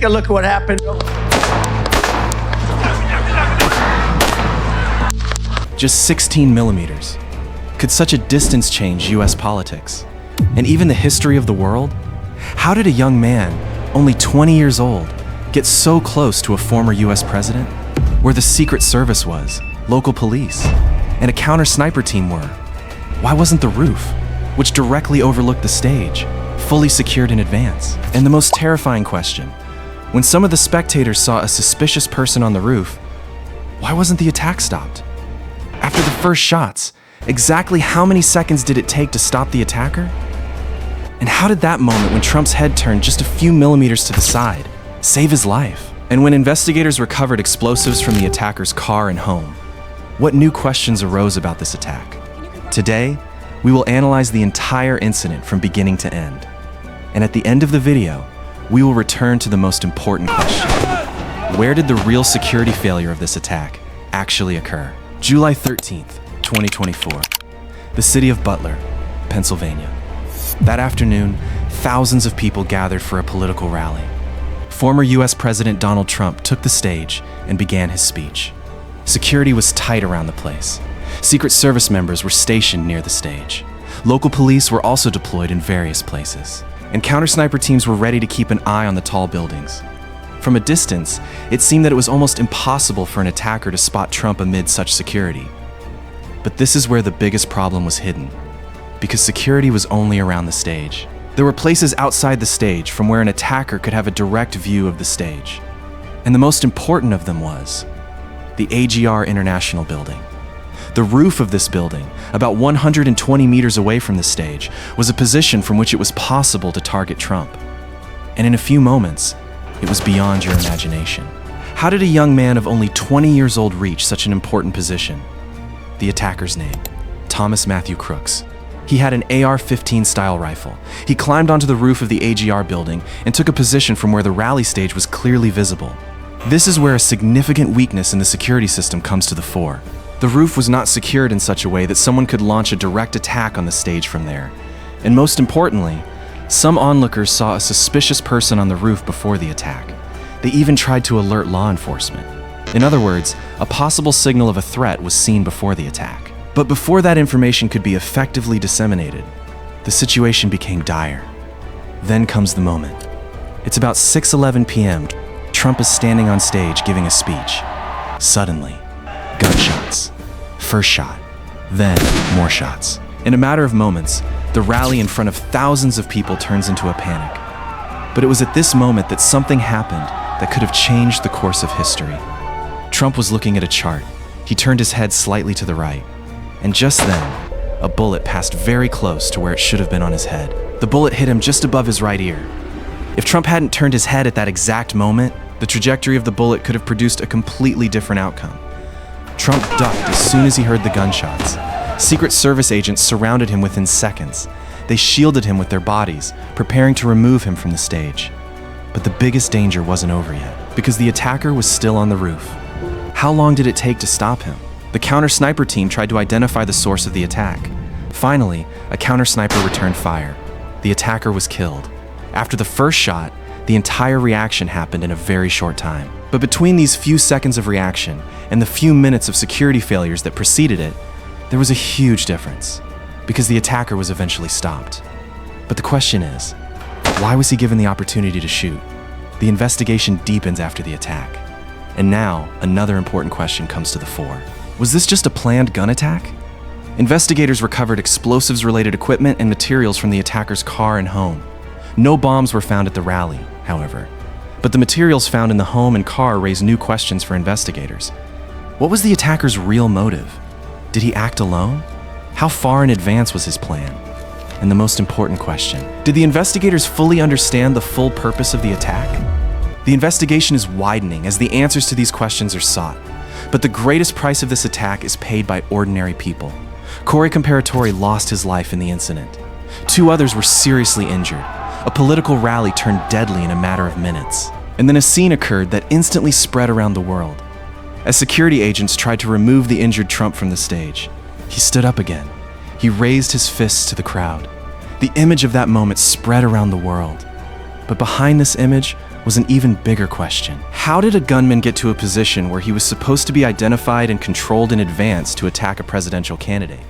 Take a look at what happened. Just 16 millimeters. Could such a distance change US politics? And even the history of the world? How did a young man, only 20 years old, get so close to a former US president? Where the Secret Service was, local police, and a counter-sniper team were? Why wasn't the roof, which directly overlooked the stage, fully secured in advance? And the most terrifying question, when some of the spectators saw a suspicious person on the roof, why wasn't the attack stopped? After the first shots, exactly how many seconds did it take to stop the attacker? And how did that moment when Trump's head turned just a few millimeters to the side save his life? And when investigators recovered explosives from the attacker's car and home, what new questions arose about this attack? Today, we will analyze the entire incident from beginning to end. And at the end of the video, we will return to the most important question. Where did the real security failure of this attack actually occur? July 13th, 2024, the city of Butler, Pennsylvania. That afternoon, thousands of people gathered for a political rally. Former US President Donald Trump took the stage and began his speech. Security was tight around the place. Secret Service members were stationed near the stage. Local police were also deployed in various places. And counter-sniper teams were ready to keep an eye on the tall buildings. From a distance, it seemed that it was almost impossible for an attacker to spot Trump amid such security. But this is where the biggest problem was hidden, because security was only around the stage. There were places outside the stage from where an attacker could have a direct view of the stage. And the most important of them was the AGR International Building. The roof of this building, about 120 meters away from the stage, was a position from which it was possible to target Trump. And in a few moments, it was beyond your imagination. How did a young man of only 20 years old reach such an important position? The attacker's name, Thomas Matthew Crooks. He had an AR-15 style rifle. He climbed onto the roof of the AGR building and took a position from where the rally stage was clearly visible. This is where a significant weakness in the security system comes to the fore. The roof was not secured in such a way that someone could launch a direct attack on the stage from there. And most importantly, some onlookers saw a suspicious person on the roof before the attack. They even tried to alert law enforcement. In other words, a possible signal of a threat was seen before the attack. But before that information could be effectively disseminated, the situation became dire. Then comes the moment. It's about 6:11 p.m. Trump is standing on stage giving a speech. Suddenly, gunshots. First shot, then more shots. In a matter of moments, the rally in front of thousands of people turns into a panic. But it was at this moment that something happened that could have changed the course of history. Trump was looking at a chart. He turned his head slightly to the right. And just then, a bullet passed very close to where it should have been on his head. The bullet hit him just above his right ear. If Trump hadn't turned his head at that exact moment, the trajectory of the bullet could have produced a completely different outcome. Trump ducked as soon as he heard the gunshots. Secret Service agents surrounded him within seconds. They shielded him with their bodies, preparing to remove him from the stage. But the biggest danger wasn't over yet, because the attacker was still on the roof. How long did it take to stop him? The counter-sniper team tried to identify the source of the attack. Finally, a counter-sniper returned fire. The attacker was killed. After the first shot, the entire reaction happened in a very short time. But between these few seconds of reaction and the few minutes of security failures that preceded it, there was a huge difference, because the attacker was eventually stopped. But the question is, why was he given the opportunity to shoot? The investigation deepens after the attack. And now, another important question comes to the fore. Was this just a planned gun attack? Investigators recovered explosives-related equipment and materials from the attacker's car and home. No bombs were found at the rally, however. But the materials found in the home and car raised new questions for investigators. What was the attacker's real motive? Did he act alone? How far in advance was his plan? And the most important question, did the investigators fully understand the full purpose of the attack? The investigation is widening as the answers to these questions are sought. But the greatest price of this attack is paid by ordinary people. Corey Comparatori lost his life in the incident. 2 others were seriously injured. A political rally turned deadly in a matter of minutes. And then a scene occurred that instantly spread around the world. As security agents tried to remove the injured Trump from the stage, he stood up again. He raised his fists to the crowd. The image of that moment spread around the world. But behind this image was an even bigger question. How did a gunman get to a position where he was supposed to be identified and controlled in advance to attack a presidential candidate?